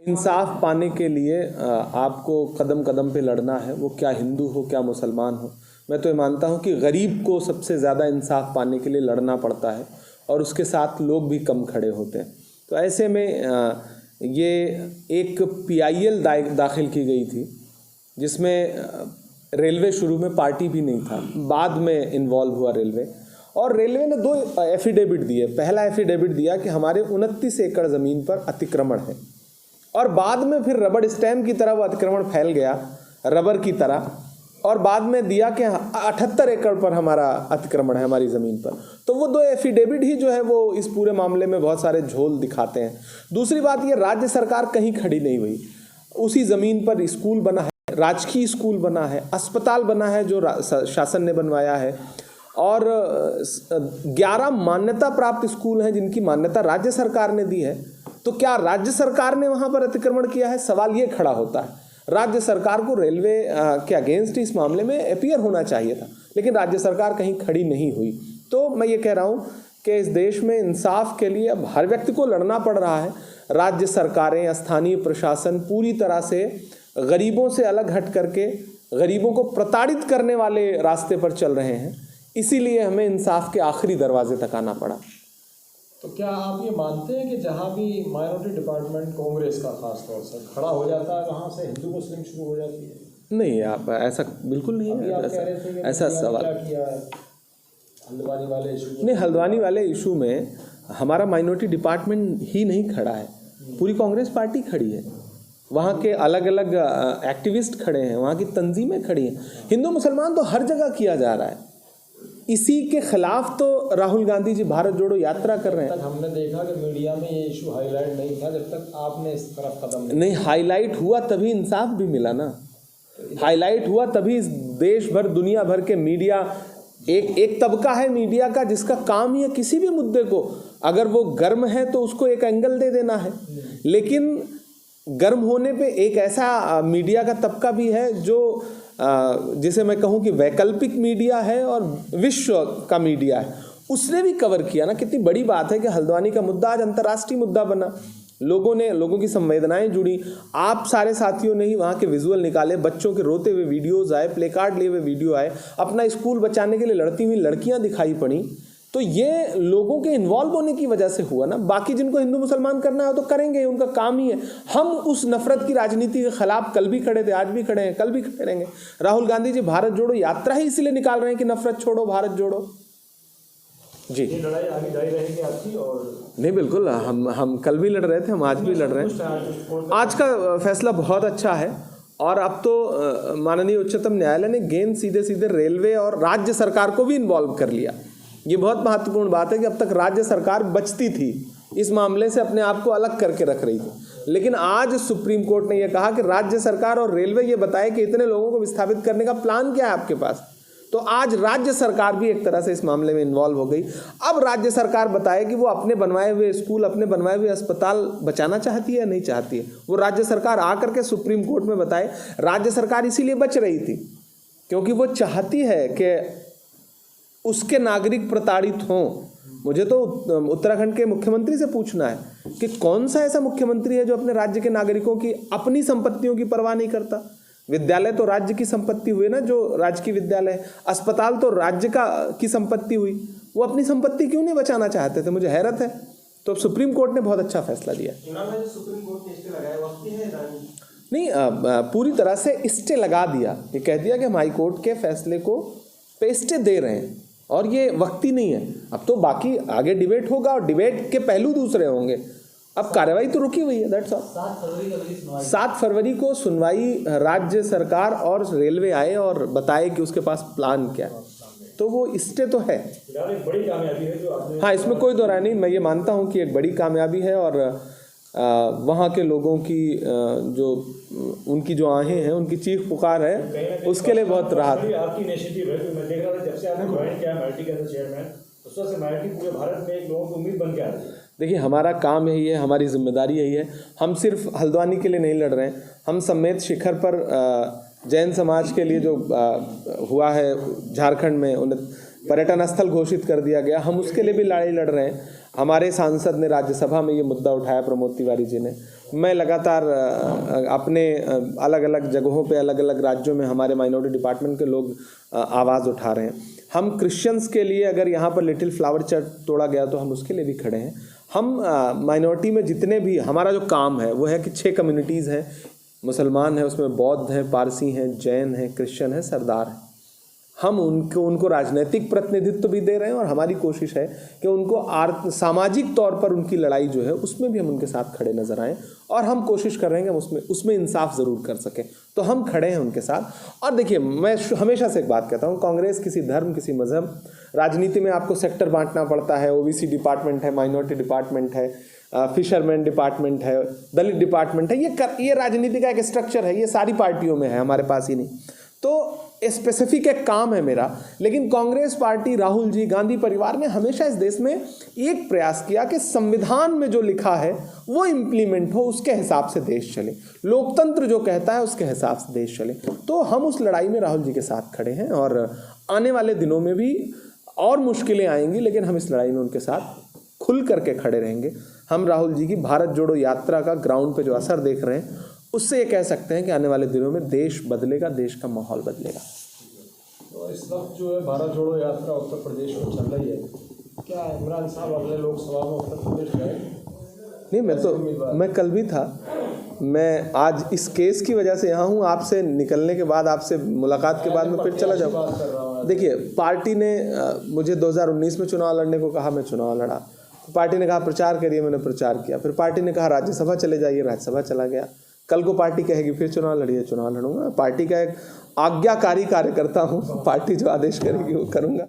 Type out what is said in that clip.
इंसाफ पाने के लिए आपको कदम कदम पे लड़ना है, वो क्या हिंदू हो क्या मुसलमान हो। मैं तो ये मानता हूँ कि गरीब को सबसे ज़्यादा इंसाफ पाने के लिए लड़ना पड़ता है और उसके साथ लोग भी कम खड़े होते हैं। तो ऐसे में ये एक PIL दाखिल की गई थी जिसमें रेलवे शुरू में पार्टी भी नहीं था, बाद में इन्वॉल्व हुआ रेलवे, और रेलवे ने 2 एफिडेविट दिए। पहला एफिडेविट दिया कि हमारे 29 एकड़ ज़मीन पर अतिक्रमण है, और बाद में फिर रबड़ स्टैम्प की तरह वो अतिक्रमण फैल गया, रबर की तरह, और बाद में दिया कि 78 एकड़ पर हमारा अतिक्रमण है हमारी ज़मीन पर। तो वो 2 एफिडेविट ही जो है वो इस पूरे मामले में बहुत सारे झोल दिखाते हैं। दूसरी बात ये, राज्य सरकार कहीं खड़ी नहीं हुई, उसी ज़मीन पर स्कूल बना है, राजकीय स्कूल बना है, अस्पताल बना है जो शासन ने बनवाया है, और 11 मान्यता प्राप्त स्कूल हैं जिनकी मान्यता राज्य सरकार ने दी है। तो क्या राज्य सरकार ने वहाँ पर अतिक्रमण किया है? सवाल ये खड़ा होता है। राज्य सरकार को रेलवे के अगेंस्ट इस मामले में अपीयर होना चाहिए था, लेकिन राज्य सरकार कहीं खड़ी नहीं हुई। तो मैं ये कह रहा हूँ कि इस देश में इंसाफ के लिए अब हर व्यक्ति को लड़ना पड़ रहा है। राज्य सरकारें, स्थानीय प्रशासन पूरी तरह से गरीबों से अलग हट करके गरीबों को प्रताड़ित करने वाले रास्ते पर चल रहे हैं, इसीलिए हमें इंसाफ के आखिरी दरवाजे तक आना पड़ा। तो क्या आप ये मानते हैं कि जहाँ भी माइनॉरिटी डिपार्टमेंट कांग्रेस का खास तौर से खड़ा हो जाता है, वहाँ से हिंदू मुस्लिम शुरू हो जाती है? नहीं, आप ऐसा बिल्कुल नहीं है। ऐसा सवाल हल्द्वानी वाले इशू नहीं, हल्द्वानी वाले इशू में हमारा माइनॉरिटी डिपार्टमेंट ही नहीं खड़ा है, पूरी कांग्रेस पार्टी खड़ी है, वहाँ के अलग अलग एक्टिविस्ट खड़े हैं, वहाँ की तंजीमें खड़ी हैं। हिंदू मुसलमान तो हर जगह किया जा रहा है। इसी के खिलाफ तो राहुल गांधी जी भारत जोड़ो यात्रा कर रहे हैं। तक हमने देखा कि मीडिया में ये इशू हाईलाइट नहीं था जब तक आपने इस तरफ कदम नहीं हाईलाइट हुआ, तभी इंसाफ भी मिला ना। हाईलाइट हुआ तभी देश भर दुनिया भर के मीडिया, एक तबका है मीडिया का जिसका काम ही है किसी भी मुद्दे को, अगर वो गर्म है तो उसको एक एंगल दे देना है, लेकिन गर्म होने पे एक ऐसा मीडिया का तबका भी है जो जिसे मैं कहूँ कि वैकल्पिक मीडिया है और विश्व का मीडिया है, उसने भी कवर किया ना। कितनी बड़ी बात है कि हल्द्वानी का मुद्दा आज अंतर्राष्ट्रीय मुद्दा बना, लोगों की संवेदनाएं जुड़ी। आप सारे साथियों ने ही वहाँ के विजुअल निकाले, बच्चों के रोते हुए वीडियोज़ आए, प्ले कार्ड लिए हुए वीडियो आए, अपना स्कूल बचाने के लिए लड़ती हुई लड़कियाँ दिखाई पड़ी। तो ये लोगों के इन्वॉल्व होने की वजह से हुआ ना। बाकी जिनको हिंदू मुसलमान करना है तो करेंगे, उनका काम ही है। हम उस नफरत की राजनीति के खिलाफ कल भी खड़े थे, आज भी खड़े हैं, कल भी खड़े रहेंगे। राहुल गांधी जी भारत जोड़ो यात्रा ही इसलिए निकाल रहे हैं कि नफरत छोड़ो, भारत जोड़ो। जी, ये लड़ाई आगे जारी रहेगी आपकी? और नहीं, बिल्कुल, हम कल भी लड़ रहे थे, हम आज भी लड़ रहे हैं। आज का फैसला बहुत अच्छा है, और अब तो माननीय उच्चतम न्यायालय ने गेंद सीधे सीधे रेलवे और राज्य सरकार को भी इन्वॉल्व कर लिया। ये बहुत महत्वपूर्ण बात है कि अब तक राज्य सरकार बचती थी, इस मामले से अपने आप को अलग करके रख रही थी, लेकिन आज सुप्रीम कोर्ट ने यह कहा कि राज्य सरकार और रेलवे ये बताए कि इतने लोगों को विस्थापित करने का प्लान क्या है आपके पास। तो आज राज्य सरकार भी एक तरह से इस मामले में इन्वॉल्व हो गई। अब राज्य सरकार बताए कि वो अपने बनवाए हुए स्कूल, अपने बनवाए हुए अस्पताल बचाना चाहती है या नहीं चाहती है। वो राज्य सरकार आकर के सुप्रीम कोर्ट में बताए। राज्य सरकार इसीलिए बच रही थी क्योंकि वो चाहती है कि उसके नागरिक प्रताड़ित हों। मुझे तो उत्तराखंड के मुख्यमंत्री से पूछना है कि कौन सा ऐसा मुख्यमंत्री है जो अपने राज्य के नागरिकों की अपनी संपत्तियों की परवाह नहीं करता। विद्यालय तो राज्य की संपत्ति हुई ना, जो राजकीय विद्यालय, अस्पताल तो राज्य की संपत्ति हुई, वो अपनी संपत्ति क्यों नहीं बचाना चाहते थे, मुझे हैरत है। तो सुप्रीम कोर्ट ने बहुत अच्छा फैसला दिया। नहीं, पूरी तरह से स्टे लगा दिया, ये कह दिया कि हम हाई कोर्ट के फैसले को पे स्टे दे रहे हैं और ये वक्ती नहीं है। अब तो बाकी आगे डिबेट होगा और डिबेट के पहलू दूसरे होंगे। अब कार्रवाई तो रुकी हुई है, दैट्स ऑल। 7 फरवरी को सुनवाई, राज्य सरकार और रेलवे आए और बताए कि उसके पास प्लान क्या है, तो वो स्टे तो है। एक बड़ी कामयाबी है जो आपने, हाँ, इसमें कोई दो राय नहीं। मैं ये मानता हूँ कि एक बड़ी कामयाबी है और वहाँ के लोगों की जो उनकी जो आहें हैं, उनकी चीख पुकार है, उसके लिए बहुत राहत। आपकी इनिशिएटिव है जो मैं देख रहा था जब से आपने ज्वाइन किया माइटी के चेयरमैन, उस वक्त से माइटी पूरे भारत में एक लोगों की उम्मीद बन के आ रही है। देखिए, हमारा काम यही है, हमारी जिम्मेदारी यही है। हम सिर्फ हल्द्वानी के लिए नहीं लड़ रहे हैं, हम समेत शिखर पर जैन समाज के लिए जो हुआ है झारखंड में पर्यटन स्थल घोषित कर दिया गया, हम उसके लिए भी लड़ाई लड़ रहे हैं। हमारे सांसद ने राज्यसभा में ये मुद्दा उठाया, प्रमोद तिवारी जी ने। मैं लगातार अपने अलग अलग जगहों पे, अलग अलग राज्यों में हमारे माइनॉरिटी डिपार्टमेंट के लोग आवाज़ उठा रहे हैं। हम क्रिश्चियंस के लिए अगर यहाँ पर लिटिल फ्लावर चर्च तोड़ा गया तो हम उसके लिए भी खड़े हैं। हम माइनॉरिटी में जितने भी, हमारा जो काम है वो है कि 6 कम्युनिटीज़ हैं, मुसलमान हैं, उसमें बौद्ध हैं, पारसी हैं, जैन हैं, क्रिश्चियन हैं, सरदार हैं। हम उनको राजनीतिक प्रतिनिधित्व भी दे रहे हैं और हमारी कोशिश है कि उनको सामाजिक तौर पर उनकी लड़ाई जो है उसमें भी हम उनके साथ खड़े नजर आएं, और हम कोशिश कर रहे हैं कि हम उसमें इंसाफ ज़रूर कर सकें। तो हम खड़े हैं उनके साथ। और देखिए, मैं हमेशा से एक बात कहता हूँ, कांग्रेस किसी धर्म, किसी मजहब, राजनीति में आपको सेक्टर बांटना पड़ता है। ओबीसी डिपार्टमेंट है, माइनॉरिटी डिपार्टमेंट है, फिशरमैन डिपार्टमेंट है, दलित डिपार्टमेंट है, ये राजनीति का एक स्ट्रक्चर है। ये सारी पार्टियों में है, हमारे पास ही नहीं। तो स्पेसिफिक एक काम है मेरा। लेकिन कांग्रेस पार्टी, राहुल जी, गांधी परिवार ने हमेशा इस देश में एक प्रयास किया कि संविधान में जो लिखा है वो इम्प्लीमेंट हो, उसके हिसाब से देश चले, लोकतंत्र जो कहता है उसके हिसाब से देश चले। तो हम उस लड़ाई में राहुल जी के साथ खड़े हैं, और आने वाले दिनों में भी और मुश्किलें आएंगी, लेकिन हम इस लड़ाई में उनके साथ खुल करके खड़े रहेंगे। हम राहुल जी की भारत जोड़ो यात्रा का ग्राउंड पे जो असर देख रहे हैं, उससे ये कह सकते हैं कि आने वाले दिनों में देश बदलेगा, देश का माहौल बदलेगा। तो इस वक्त जो है भारत जोड़ो यात्रा उत्तर प्रदेश में चल रही है, क्या इमरान साहब अगले लोकसभा में उत्तर प्रदेश गए? नहीं, मैं कल भी था। मैं आज इस केस की वजह से यहाँ हूँ। आपसे निकलने के बाद, आपसे मुलाकात के बाद मैं फिर चला जाऊँ। देखिए, पार्टी ने मुझे 2019 में चुनाव लड़ने को कहा, मैं चुनाव लड़ा। तो पार्टी ने कहा प्रचार करिए, मैंने प्रचार किया। फिर पार्टी ने कहा राज्यसभा चले जाइए, राज्यसभा चला गया। कल को पार्टी कहेगी फिर चुनाव लड़िए, चुनाव लड़ूंगा। पार्टी का एक आज्ञाकारी कार्यकर्ता हूँ, पार्टी जो आदेश करेगी वो करूँगा।